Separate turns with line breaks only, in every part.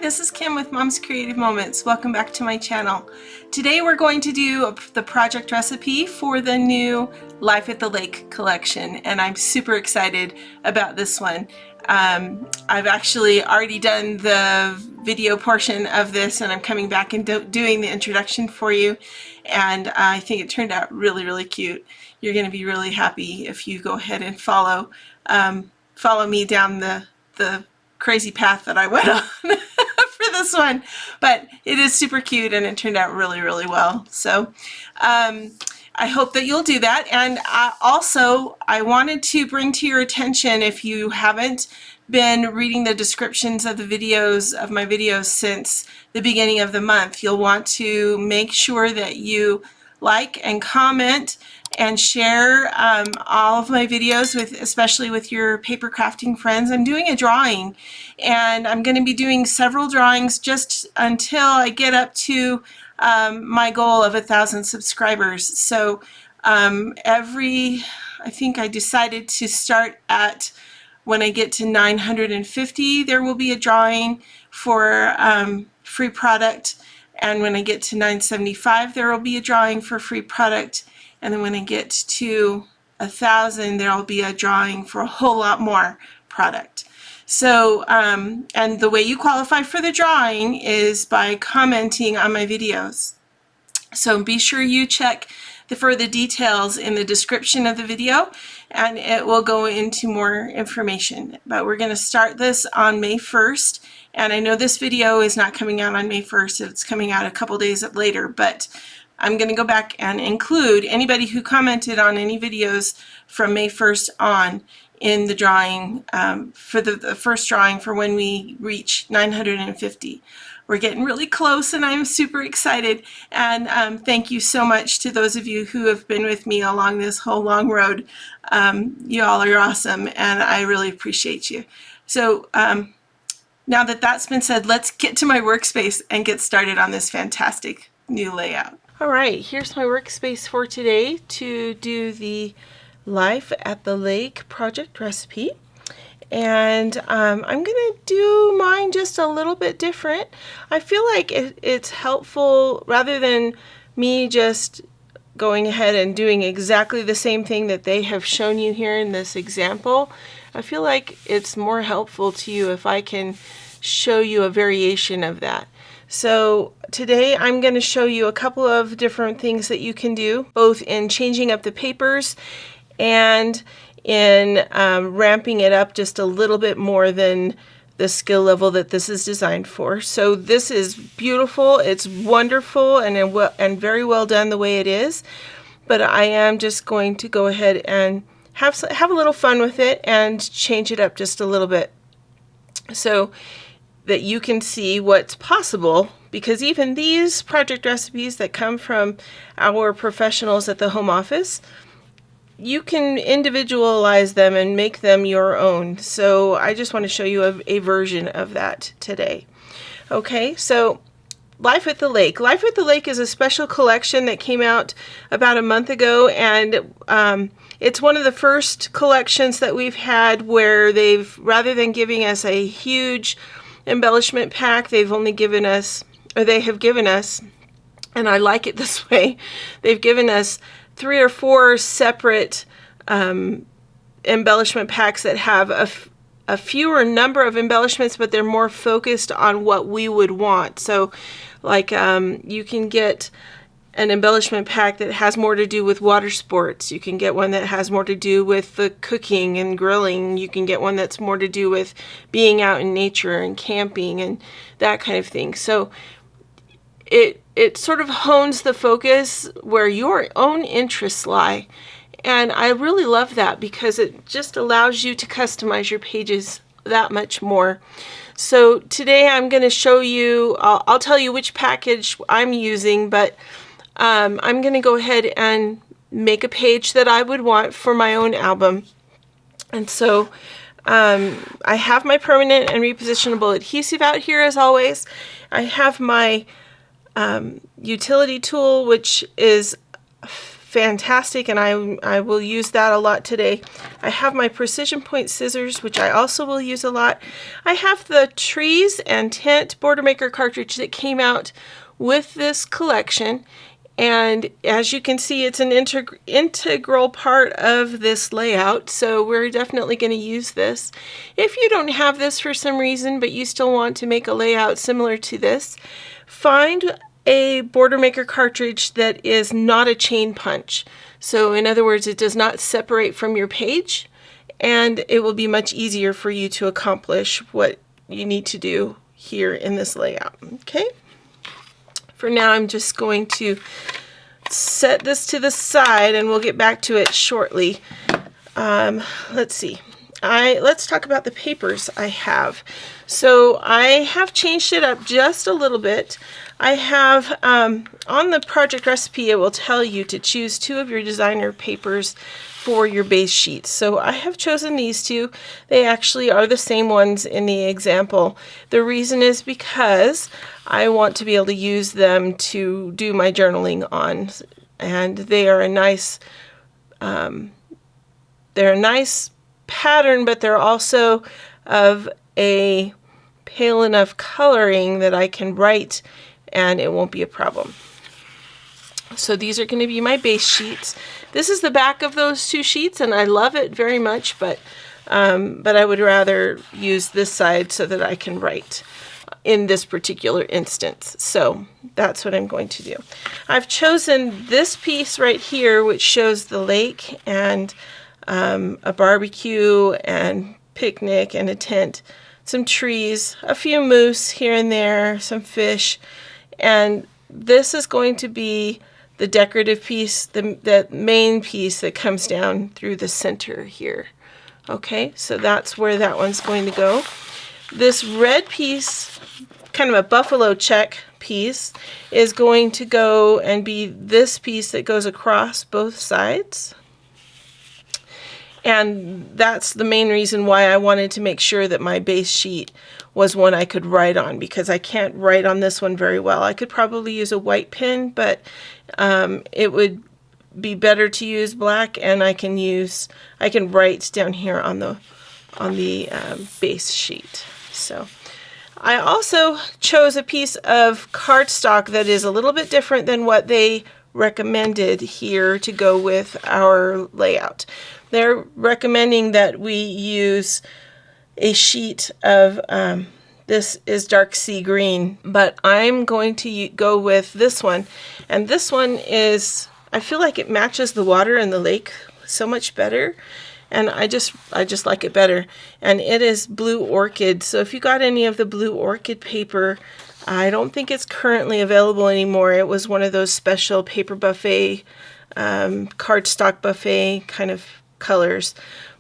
this is Kim with Mom's Creative Moments. Welcome back to my channel. Today we're going to do the project recipe for the new Life at the Lake collection, and I'm super excited about this one. I've actually already done the video portion of this, and I'm coming back and doing the introduction for you, and I think it turned out really cute. You're going to be really happy if you go ahead and follow me down the crazy path that I went on for this one, but it is super cute and it turned out really well. So I hope that you'll do that. And also I wanted to bring to your attention, if you haven't been reading the descriptions of the videos of my videos since the beginning of the month, you'll want to make sure that you like and comment and share all of my videos, especially with your paper crafting friends. I'm doing a drawing, and I'm going to be doing several drawings just until I get up to my goal of 1,000 subscribers. So I think I decided to start at, when I get to 950, there will be a drawing for free product, and when I get to 975, there will be a drawing for free product. And then when I get to 1,000, there will be a drawing for a whole lot more product. So, and the way you qualify for the drawing is by commenting on my videos. So be sure you check the further details in the description of the video, and it will go into more information. But we're going to start this on May 1st. And I know this video is not coming out on May 1st. It's coming out a couple days later, but I'm going to go back and include anybody who commented on any videos from May 1st on in the drawing for the first drawing for when we reach 950. We're getting really close, and I'm super excited. And thank you so much to those of you who have been with me along this whole long road. You all are awesome, and I really appreciate you. So now that that's been said, let's get to my workspace and get started on this fantastic new layout. All right, here's my workspace for today to do the Life at the Lake project recipe. And I'm going to do mine just a little bit different. I feel like it's helpful, rather than me just going ahead and doing exactly the same thing that they have shown you here in this example. I feel like it's more helpful to you if I can show you a variation of that. So today I'm going to show you a couple of different things that you can do, both in changing up the papers and in ramping it up just a little bit more than the skill level that this is designed for. So this is beautiful, it's wonderful, and very well done the way it is, but I am just going to go ahead and have a little fun with it and change it up just a little bit so that you can see what's possible, because even these project recipes that come from our professionals at the home office, you can individualize them and make them your own. So I just want to show you a version of that today. Okay, so Life at the Lake. Life at the Lake is a special collection that came out about a month ago, and it's one of the first collections that we've had where they've, rather than giving us a huge embellishment pack, they have given us, and I like it this way, they've given us 3 or 4 separate embellishment packs that have a fewer number of embellishments, but they're more focused on what we would want. So like you can get an embellishment pack that has more to do with water sports. You can get one that has more to do with the cooking and grilling. You can get one that's more to do with being out in nature and camping and that kind of thing. So it sort of hones the focus where your own interests lie. And I really love that, because it just allows you to customize your pages that much more. So today I'm going to show you, I'll tell you which package I'm using, but I'm going to go ahead and make a page that I would want for my own album. And so I have my permanent and repositionable adhesive out here as always. I have my utility tool, which is fantastic, and I will use that a lot today. I have my precision point scissors, which I also will use a lot. I have the Trees and Tint Border Maker cartridge that came out with this collection, and as you can see, it's an integral part of this layout, so we're definitely going to use this. If you don't have this for some reason, but you still want to make a layout similar to this, find a Border Maker cartridge that is not a chain punch. So in other words, it does not separate from your page, and it will be much easier for you to accomplish what you need to do here in this layout. Okay? For now, I'm just going to set this to the side, and we'll get back to it shortly. Let's see. Let's talk about the papers I have. So I have changed it up just a little bit. I have, on the project recipe, it will tell you to choose 2 of your designer papers for your base sheets. So I have chosen these 2. They actually are the same ones in the example. The reason is because I want to be able to use them to do my journaling on, and they are a nice pattern, but they're also of a pale enough coloring that I can write and it won't be a problem. So these are going to be my base sheets. This is the back of those 2 sheets, and I love it very much, but I would rather use this side so that I can write in this particular instance. So that's what I'm going to do. I've chosen this piece right here, which shows the lake and a barbecue and picnic and a tent, some trees, a few moose here and there, some fish, and this is going to be the decorative piece, the main piece that comes down through the center here. Okay, so that's where that one's going to go. This red piece, kind of a buffalo check piece, is going to go and be this piece that goes across both sides. And that's the main reason why I wanted to make sure that my base sheet was one I could write on, because I can't write on this one very well. I could probably use a white pen, but it would be better to use black, and I can write down here on the base sheet. So I also chose a piece of cardstock that is a little bit different than what they recommended here to go with our layout. They're recommending that we use a sheet of, this is dark sea green, but I'm going to go with this one. And this one is, I feel like it matches the water in the lake so much better. And I just like it better. And it is Blue Orchid. So if you got any of the Blue Orchid paper, I don't think it's currently available anymore. It was one of those special paper buffet, cardstock buffet kind of colors,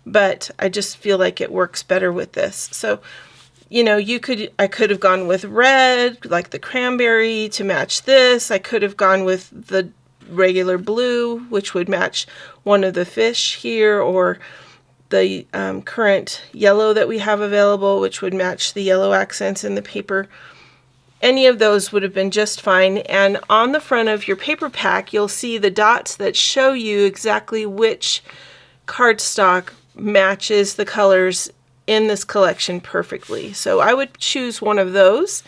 but I just feel like it works better with this. So, you know, I could have gone with red, like the cranberry, to match this. I could have gone with the regular blue, which would match one of the fish here, or the current yellow that we have available, which would match the yellow accents in the paper. Any of those would have been just fine. And on the front of your paper pack, you'll see the dots that show you exactly which cardstock matches the colors in this collection perfectly. So I would choose one of those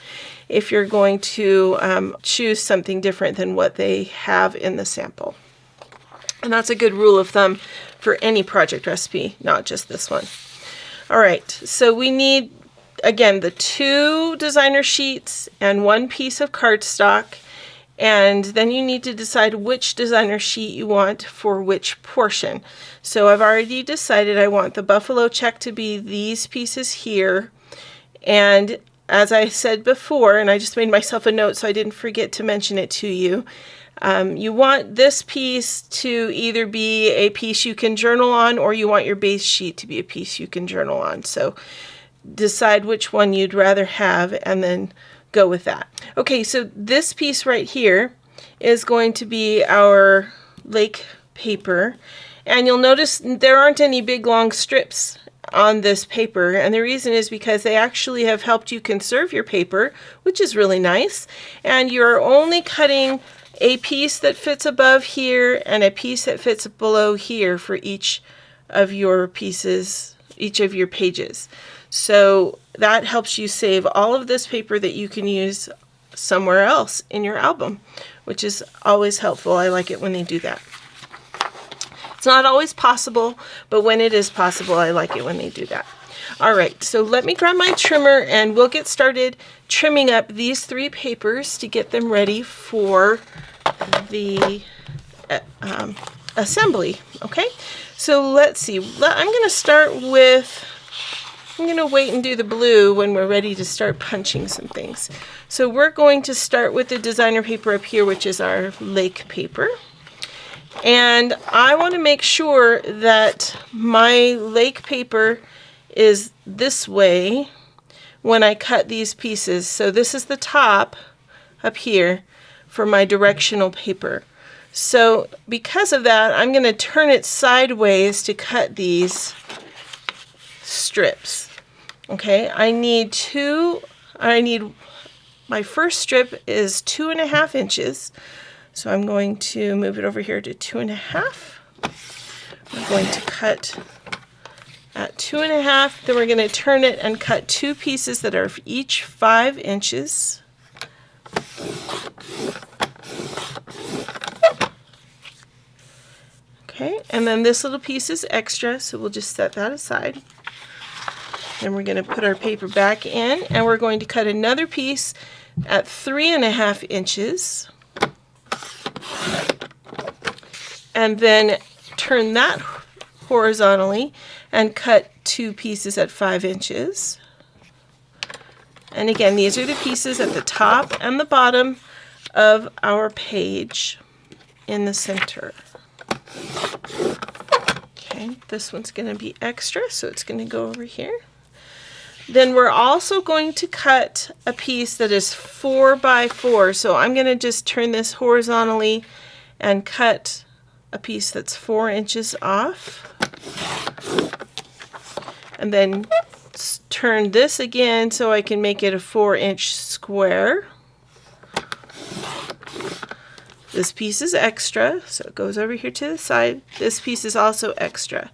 if you're going to choose something different than what they have in the sample. And that's a good rule of thumb for any project recipe, not just this one. All right, so we need, again, the 2 designer sheets and 1 piece of cardstock, and then you need to decide which designer sheet you want for which portion. So I've already decided I want the buffalo check to be these pieces here, and as I said before, and I just made myself a note so I didn't forget to mention it to you, you want this piece to either be a piece you can journal on, or you want your base sheet to be a piece you can journal on. So decide which one you'd rather have and then go with that. Okay, so this piece right here is going to be our lake paper, and you'll notice there aren't any big long strips on this paper, and the reason is because they actually have helped you conserve your paper, which is really nice, and you're only cutting a piece that fits above here and a piece that fits below here for each of your pieces, each of your pages. So that helps you save all of this paper that you can use somewhere else in your album, which is always helpful. I like it when they do that. It's not always possible, but when it is possible, I like it when they do that. All right, so let me grab my trimmer and we'll get started trimming up these 3 papers to get them ready for the assembly, okay? So let's see, I'm gonna start with, I'm gonna wait and do the blue when we're ready to start punching some things. So we're going to start with the designer paper up here, which is our lake paper. And I want to make sure that my lake paper is this way when I cut these pieces. So this is the top up here for my directional paper. So because of that, I'm going to turn it sideways to cut these strips. Okay, my first strip is 2.5 inches. So I'm going to move it over here to 2.5. We're going to cut at 2.5. Then we're going to turn it and cut 2 pieces that are each 5 inches. Okay, and then this little piece is extra, so we'll just set that aside. Then we're going to put our paper back in, and we're going to cut another piece at 3.5 inches. And then turn that horizontally and cut 2 pieces at 5 inches. And again, these are the pieces at the top and the bottom of our page in the center. Okay, this one's going to be extra, so it's going to go over here. Then we're also going to cut a piece that is 4 by 4. So I'm going to just turn this horizontally and cut a piece that's 4 inches off. And then turn this again so I can make it a 4-inch square. This piece is extra, so it goes over here to the side. This piece is also extra,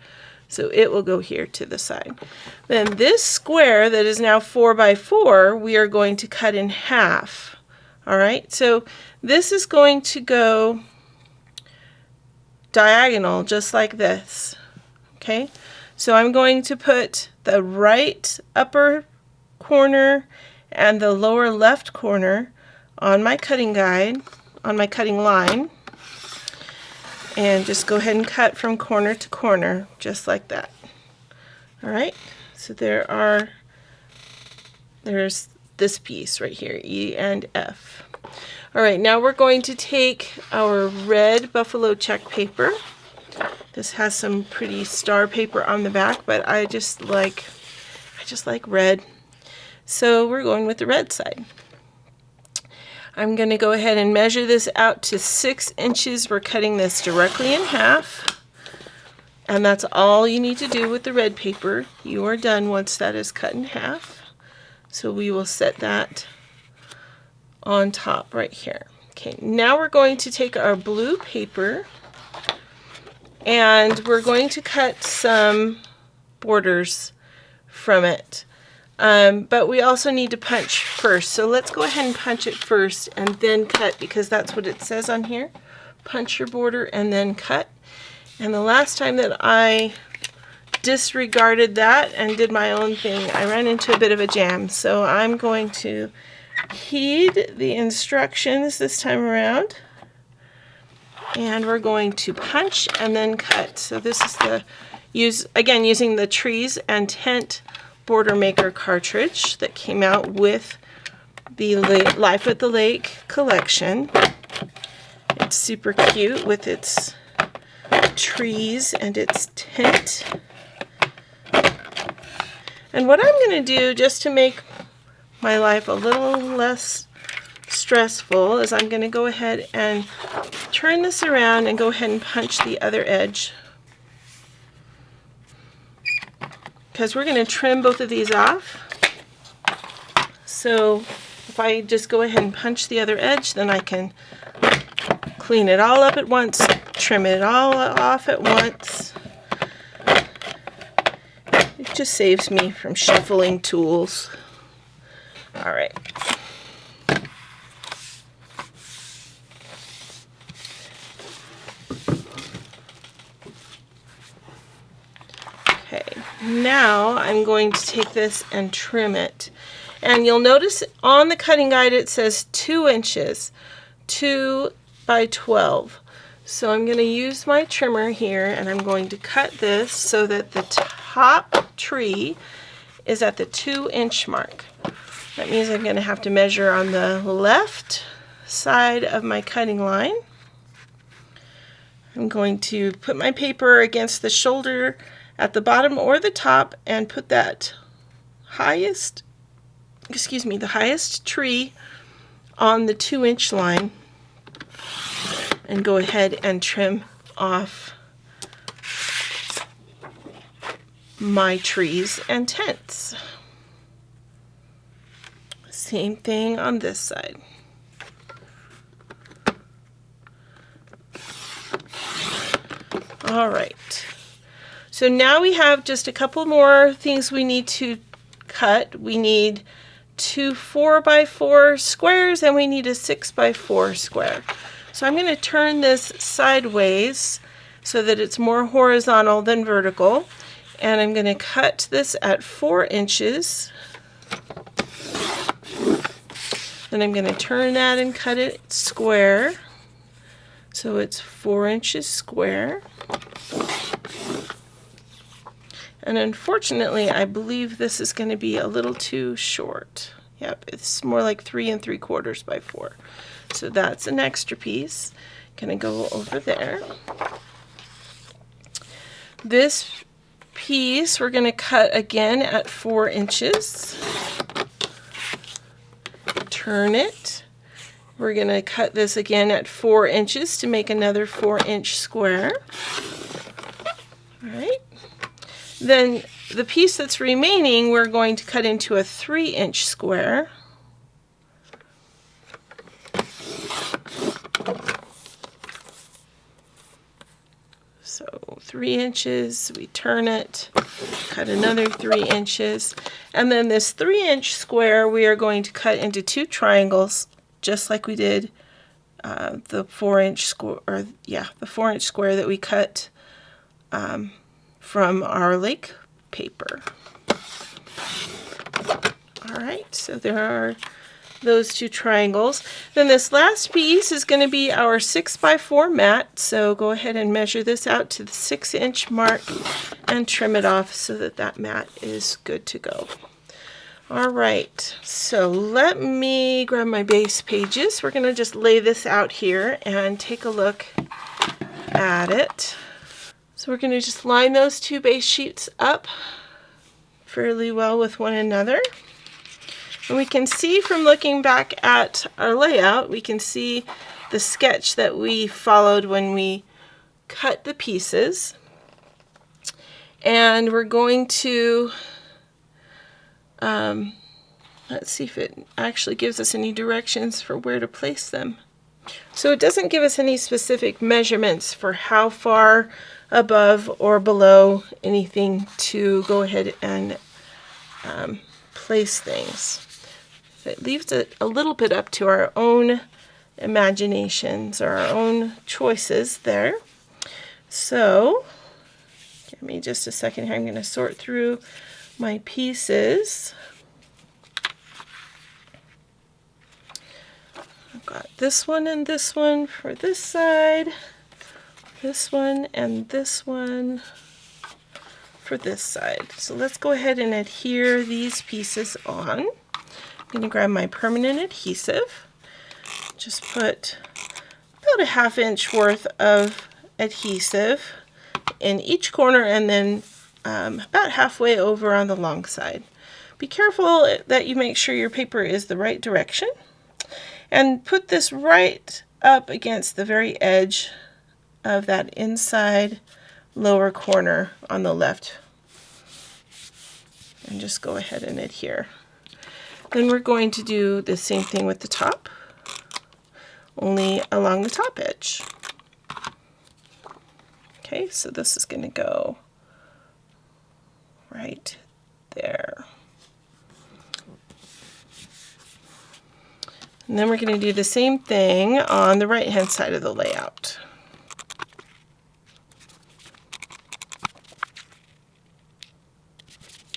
so it will go here to the side. Then this square that is now 4 by 4, we are going to cut in half. All right, so this is going to go diagonal just like this. Okay, so I'm going to put the right upper corner and the lower left corner on my cutting guide, on my cutting line, and just go ahead and cut from corner to corner just like that. All right, so there's this piece right here, E and F. All right, now we're going to take our red buffalo check paper. This has some pretty star paper on the back, but I just like red. So we're going with the red side. I'm going to go ahead and measure this out to 6 inches. We're cutting this directly in half. And that's all you need to do with the red paper. You are done once that is cut in half. So we will set that on top right here. Okay, now we're going to take our blue paper and we're going to cut some borders from it. But we also need to punch first. So let's go ahead and punch it first and then cut, because that's what it says on here. Punch your border and then cut. And the last time that I disregarded that and did my own thing, I ran into a bit of a jam. So I'm going to heed the instructions this time around. And we're going to punch and then cut. So this is using the Trees and Tent Border Maker cartridge that came out with the Life at the Lake collection. It's super cute with its trees and its tent. And what I'm going to do, just to make my life a little less stressful, is I'm going to go ahead and turn this around and go ahead and punch the other edge, because we're going to trim both of these off. So if I just go ahead and punch the other edge, then I can clean it all up at once, trim it all off at once. It just saves me from shuffling tools. All right. Okay, now I'm going to take this and trim it. And you'll notice on the cutting guide it says 2 inches, 2 by 12. So I'm going to use my trimmer here and I'm going to cut this so that the top tree is at the 2-inch mark. That means I'm going to have to measure on the left side of my cutting line. I'm going to put my paper against the shoulder at the bottom or the top and put that the highest tree on the 2-inch line and go ahead and trim off my trees and tents. Same thing on this side. All right. So now we have just a couple more things we need to cut. We need 2 4x4 squares and we need a 6x4 square. So I'm going to turn this sideways so that it's more horizontal than vertical. And I'm going to cut this at 4 inches. Then I'm going to turn that and cut it square. So it's 4 inches square. And unfortunately, I believe this is going to be a little too short. Yep, it's more like 3 3/4 by 4. So that's an extra piece. Gonna go over there. This piece we're gonna cut again at 4 inches. Turn it. We're gonna cut this again at 4 inches to make another 4-inch square. All right. Then the piece that's remaining, we're going to cut into a 3-inch square. So 3 inches, we turn it, cut another 3 inches, and then this 3-inch square we are going to cut into 2 triangles, just like we did the 4-inch square, the 4-inch square that we cut from our lake paper. All right, so there are those 2 triangles. Then this last piece is going to be our 6x4 mat. So go ahead and measure this out to the 6-inch mark and trim it off so that that mat is good to go. All right, so let me grab my base pages. We're going to just lay this out here and take a look at it. So we're going to just line those 2 base sheets up fairly well with one another. And we can see from looking back at our layout, we can see the sketch that we followed when we cut the pieces. And we're going to, let's see if it actually gives us any directions for where to place them. So it doesn't give us any specific measurements for how far above or below anything to go ahead and place things. It leaves it a little bit up to our own imaginations or our own choices there. So give me just a second here. I'm going to sort through my pieces. I've got this one and this one for this side, this one and this one for this side. So let's go ahead and adhere these pieces on. I'm going to grab my permanent adhesive, just put about a 1/2 inch worth of adhesive in each corner and then about halfway over on the long side. Be careful that you make sure your paper is the right direction and put this right up against the very edge of that inside lower corner on the left and just go ahead and adhere. Then we're going to do the same thing with the top. only along the top edge. Okay, so this is going to go right there. And then we're going to do the same thing on the right hand side of the layout.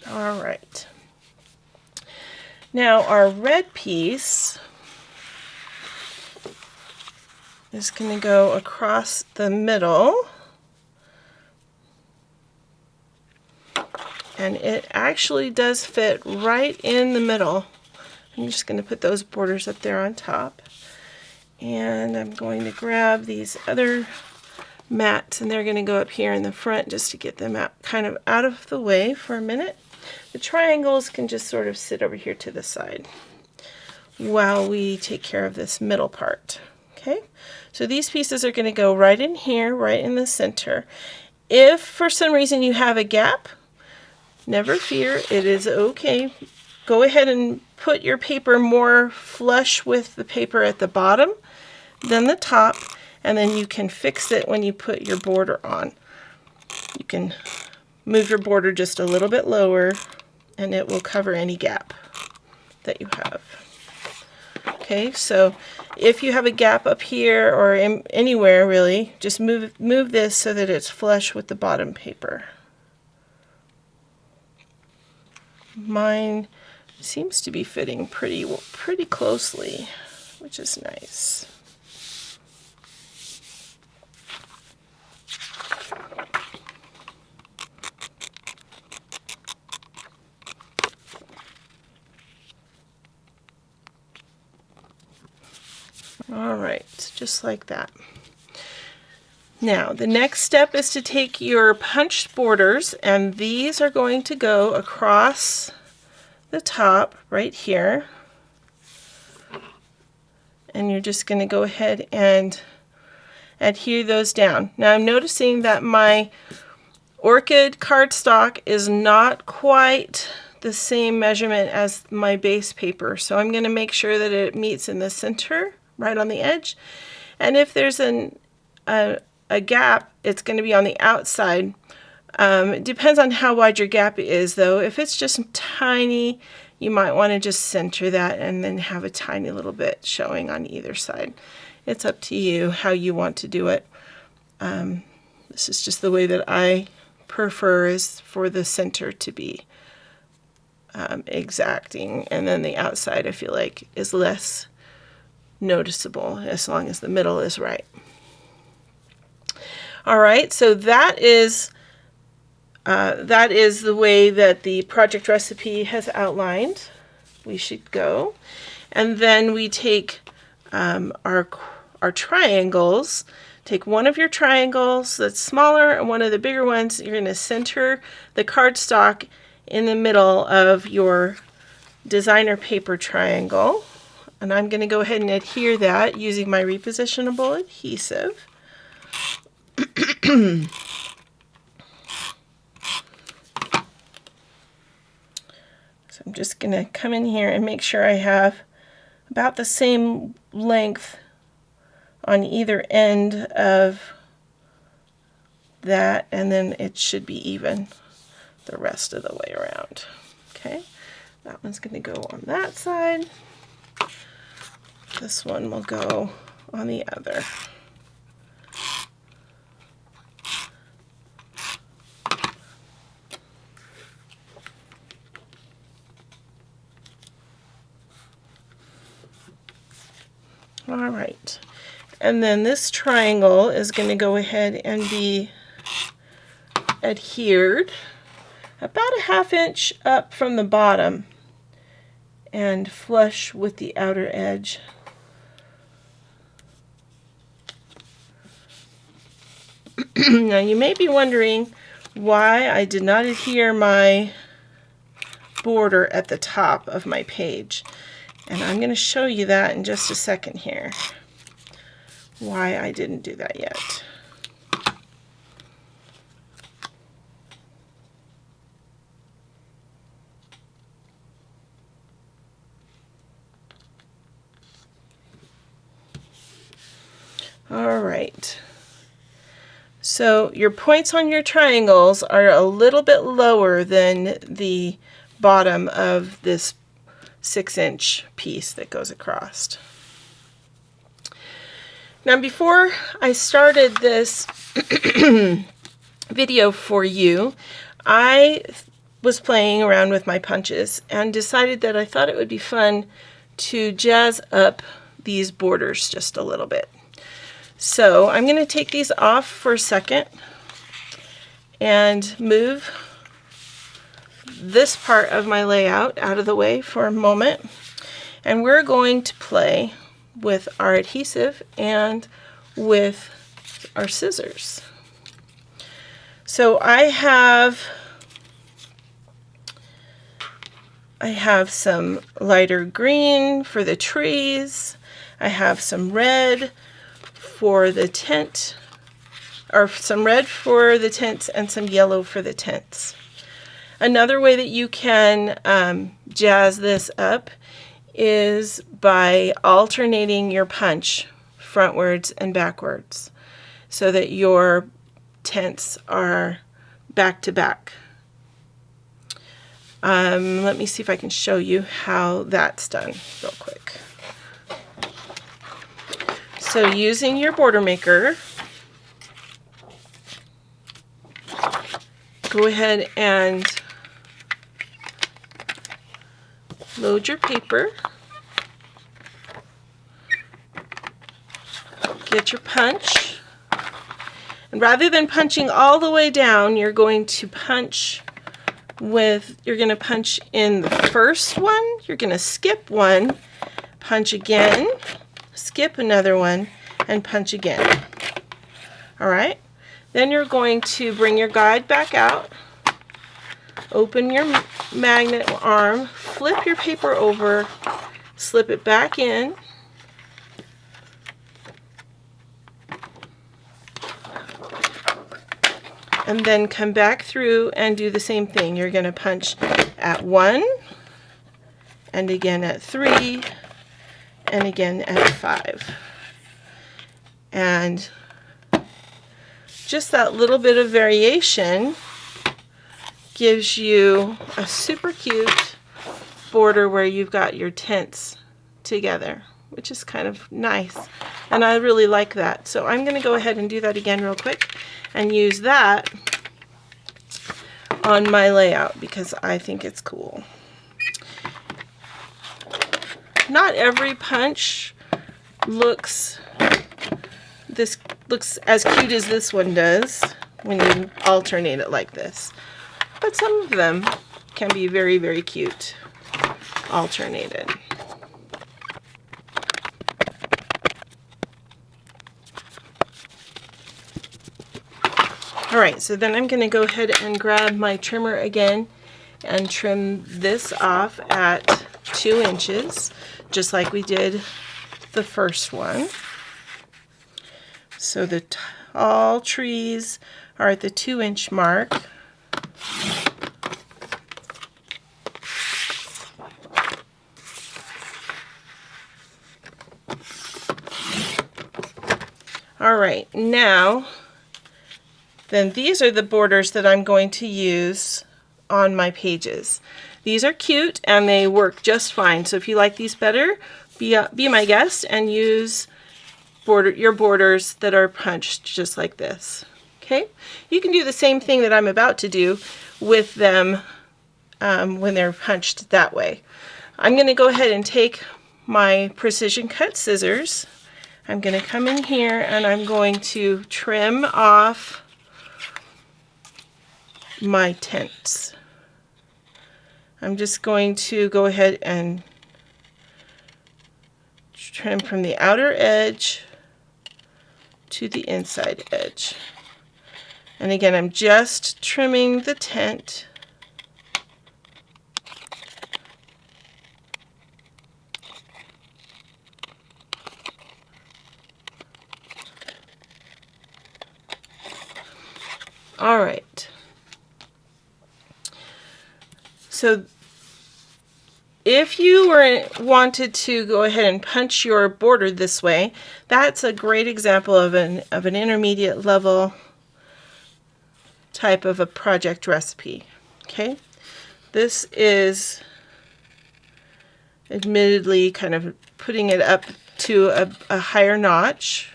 All right. Now our red piece is going to go across the middle. And it actually does fit right in the middle. I'm just going to put those borders up there on top. And I'm going to grab these other mats, and they're going to go up here in the front just to get them out, kind of out of the way for a minute. The triangles can just sort of sit over here to the side while we take care of this middle part. Okay, so these pieces are going to go right in here, right in the center. If for some reason you have a gap, never fear, it is okay. Go ahead and put your paper more flush with the paper at the bottom than the top, and then you can fix it when you put your border on. You can move your border just a little bit lower and it will cover any gap that you have. Okay, so if you have a gap up here or anywhere really, just move this so that it's flush with the bottom paper. Mine seems to be fitting pretty closely, which is nice. All right, just like that. Now, the next step is to take your punched borders, and these are going to go across the top right here. And you're just going to go ahead and adhere those down. Now, I'm noticing that my Orchid cardstock is not quite the same measurement as my base paper, so I'm going to make sure that it meets in the center, right on the edge. And if there's a gap, it's going to be on the outside. It depends on how wide your gap is, though. If it's just tiny, you might want to just center that and then have a tiny little bit showing on either side. It's up to you how you want to do it. This is just the way that I prefer, is for the center to be exacting, and then the outside I feel like is less noticeable as long as the middle is right. All right, so that is the way that the project recipe has outlined we should go. And then we take our triangles. Take one of your triangles that's smaller and one of the bigger ones. You're going to center the cardstock in the middle of your designer paper triangle. And I'm going to go ahead and adhere that using my repositionable adhesive. So I'm just going to come in here and make sure I have about the same length on either end of that, and then it should be even the rest of the way around. Okay, that one's going to go on that side. This one will go on the other. All right, and then this triangle is going to go ahead and be adhered about a 1/2 inch up from the bottom and flush with the outer edge. Now you may be wondering why I did not adhere my border at the top of my page. And I'm going to show you that in just a second here, why I didn't do that yet. All right. So your points on your triangles are a little bit lower than the bottom of this 6-inch piece that goes across. Now before I started this video for you, I was playing around with my punches and decided that I thought it would be fun to jazz up these borders just a little bit. So I'm going to take these off for a second and move this part of my layout out of the way for a moment. And we're going to play with our adhesive and with our scissors. So I have some lighter green for the trees. I have some red for the tent, or some red for the tents and some yellow for the tents. Another way that you can jazz this up is by alternating your punch frontwards and backwards so that your tents are back to back. Let me see if I can show you how that's done real quick. So using your border maker, go ahead and load your paper, get your punch, and rather than punching all the way down, you're going to punch in the first one, you're going to skip one, punch again, skip another one, and punch again. All right, then you're going to bring your guide back out, open your magnet arm, flip your paper over, slip it back in, and then come back through and do the same thing. You're going to punch at 1, and again at 3, and again at 5. And just that little bit of variation gives you a super cute border where you've got your tents together, which is kind of nice. And I really like that. So I'm going to go ahead and do that again real quick and use that on my layout because I think it's cool. Not every punch looks as cute as this one does when you alternate it like this, but some of them can be very, very cute alternated. Alright, so then I'm going to go ahead and grab my trimmer again and trim this off at 2 inches, just like we did the first one. So the tall trees are at the 2-inch mark. Alright, now then these are the borders that I'm going to use on my pages. These are cute and they work just fine. So if you like these better, be my guest and use your borders that are punched just like this. Okay? You can do the same thing that I'm about to do with them when they're punched that way. I'm going to go ahead and take my precision cut scissors. I'm going to come in here and I'm going to trim off my tents. I'm just going to go ahead and trim from the outer edge to the inside edge. And again, I'm just trimming the tent. All right. So if you wanted to go ahead and punch your border this way, that's a great example of an intermediate level type of a project recipe. Okay, this is admittedly kind of putting it up to a higher notch,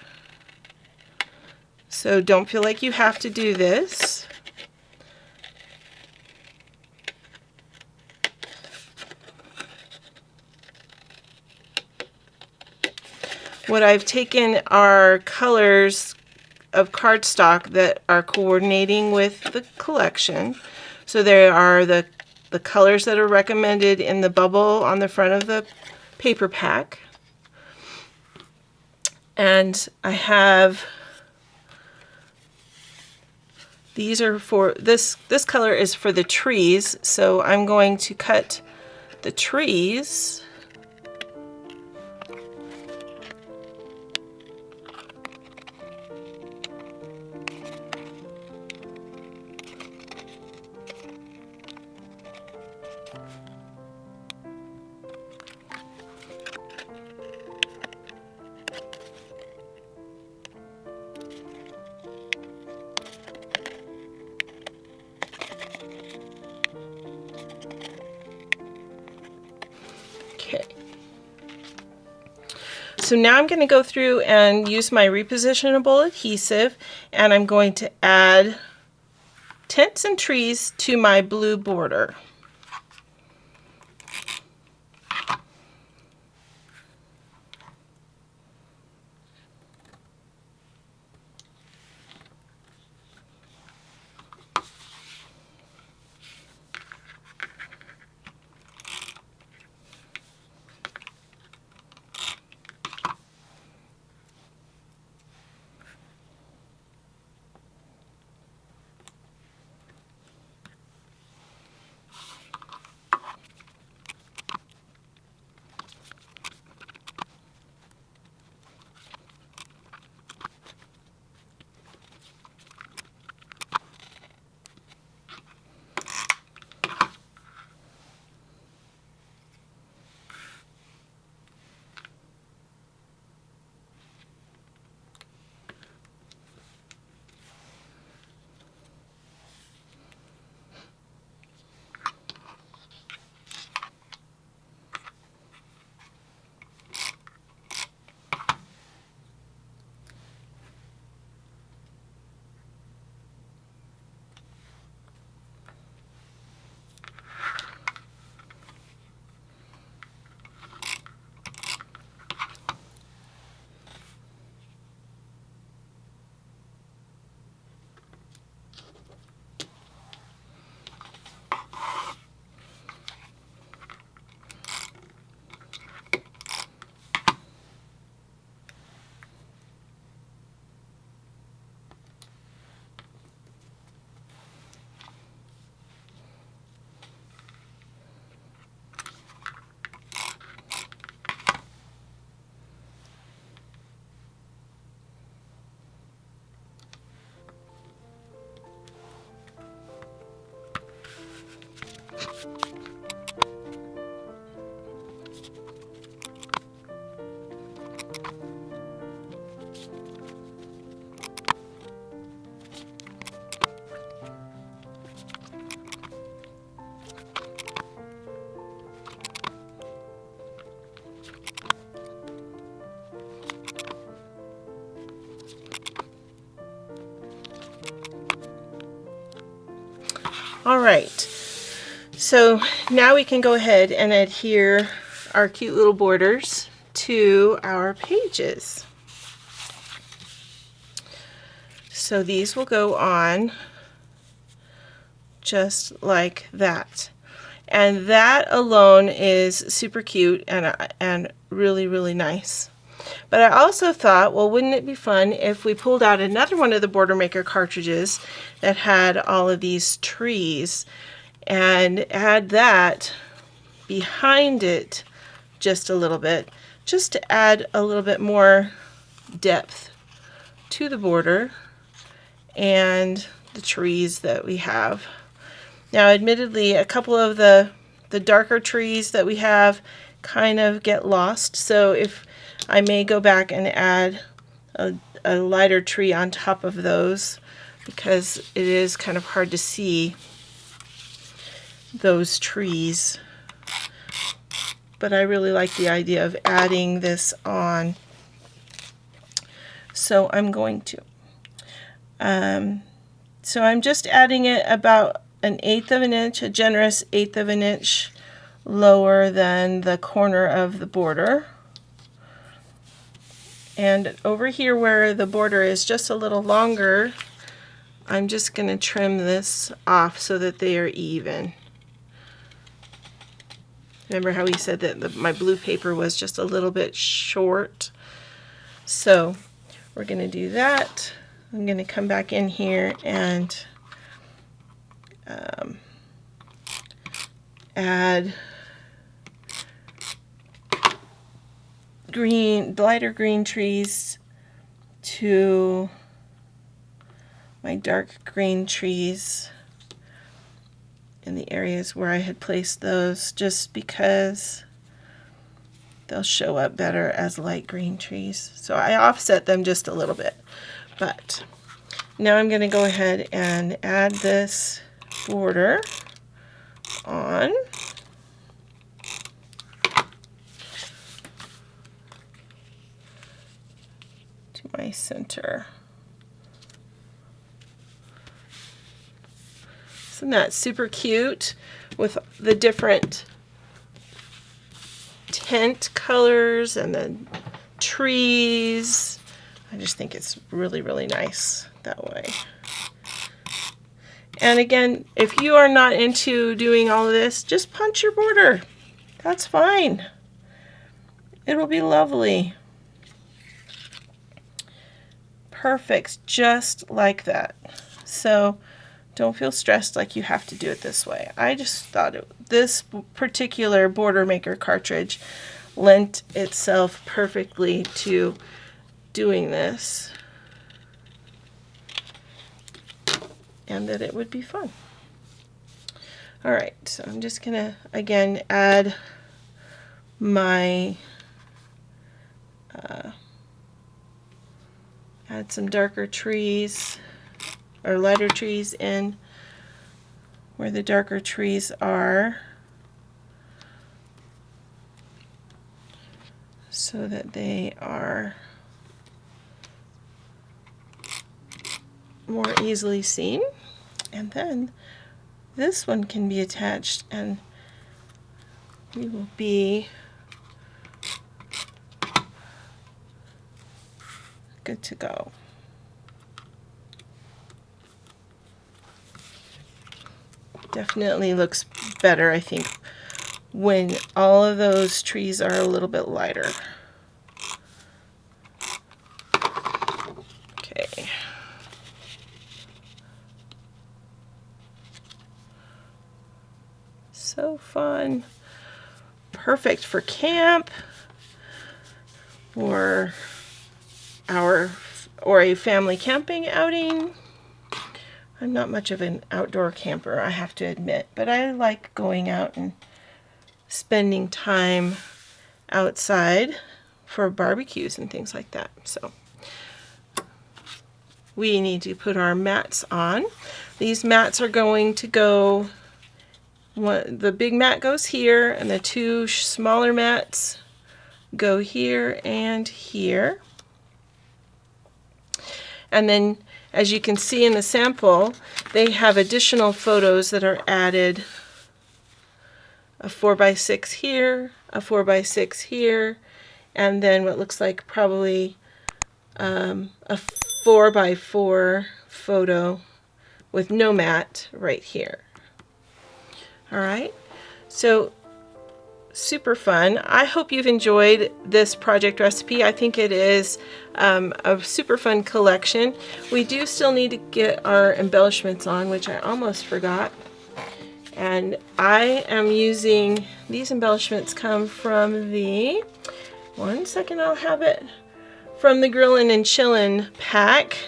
so don't feel like you have to do this. What I've taken are colors of cardstock that are coordinating with the collection. So there are the colors that are recommended in the bubble on the front of the paper pack. And I have, these are for, this color is for the trees, so I'm going to cut the trees. Okay. So now I'm going to go through and use my repositionable adhesive, and I'm going to add tents and trees to my blue border. All right, so now we can go ahead and adhere our cute little borders to our pages. So these will go on just like that. And that alone is super cute and really, really nice. But I also thought, well, wouldn't it be fun if we pulled out another one of the Border Maker cartridges that had all of these trees and add that behind it just a little bit, just to add a little bit more depth to the border and the trees that we have. Now, admittedly, a couple of the the darker trees that we have kind of get lost. So if I may go back and add a lighter tree on top of those, because it is kind of hard to see those trees. But I really like the idea of adding this on. So I'm going to. So I'm just adding it about 1/8 of an inch, a generous 1/8 of an inch lower than the corner of the border. And over here where the border is just a little longer, I'm just going to trim this off so that they are even. Remember how we said that my blue paper was just a little bit short? So we're going to do that. I'm going to come back in here and add lighter green trees to my dark green trees in the areas where I had placed those, just because they'll show up better as light green trees. So I offset them just a little bit. But now I'm going to go ahead and add this border on. To my center. Isn't that super cute with the different tint colors and the trees? I just think it's really, really nice that way. And again, if you are not into doing all of this, just punch your border. That's fine. It'll be lovely. Perfect, just like that. So don't feel stressed like you have to do it this way. I just thought this particular border maker cartridge lent itself perfectly to doing this, and that it would be fun. All right, so I'm just gonna again add my add some darker trees or lighter trees in where the darker trees are, so that they are more easily seen. And then this one can be attached and we will be good to go. Definitely looks better, I think, when all of those trees are a little bit lighter. Okay. So fun. Perfect for camp or a family camping outing. I'm not much of an outdoor camper, I have to admit, but I like going out and spending time outside for barbecues and things like that. So we need to put our mats on. These mats are going to go, the big mat goes here and the two smaller mats go here and here. And then, as you can see in the sample, they have additional photos that are added. A 4x6 here, a 4x6 here, and then what looks like probably a 4x4 photo with no mat right here. All right, so super fun. I hope you've enjoyed this project recipe. I think it is a super fun collection. We do still need to get our embellishments on, which I almost forgot. And I am using, these embellishments come from the, one second, I'll have it, from the Grillin' and Chillin' pack.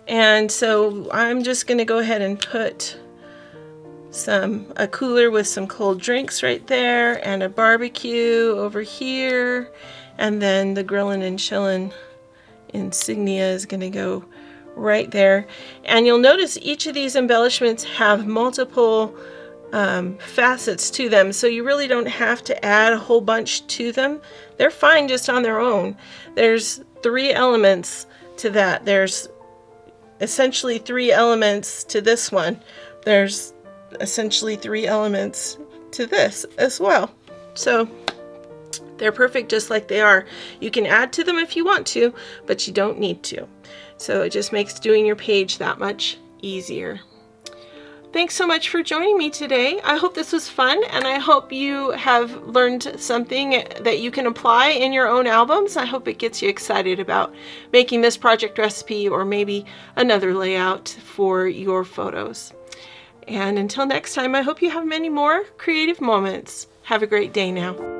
And so I'm just going to go ahead and put a cooler with some cold drinks right there, and a barbecue over here, and then the grillin' and chillin' insignia is going to go right there. And you'll notice each of these embellishments have multiple facets to them, so you really don't have to add a whole bunch to them. They're fine just on their own. There's 3 elements to that. There's essentially 3 elements to this one. There's essentially 3 elements to this as well. So they're perfect just like they are. You can add to them if you want to, but you don't need to. So it just makes doing your page that much easier. Thanks so much for joining me today. I hope this was fun, and I hope you have learned something that you can apply in your own albums. I hope it gets you excited about making this project recipe or maybe another layout for your photos. And until next time, I hope you have many more creative moments. Have a great day now.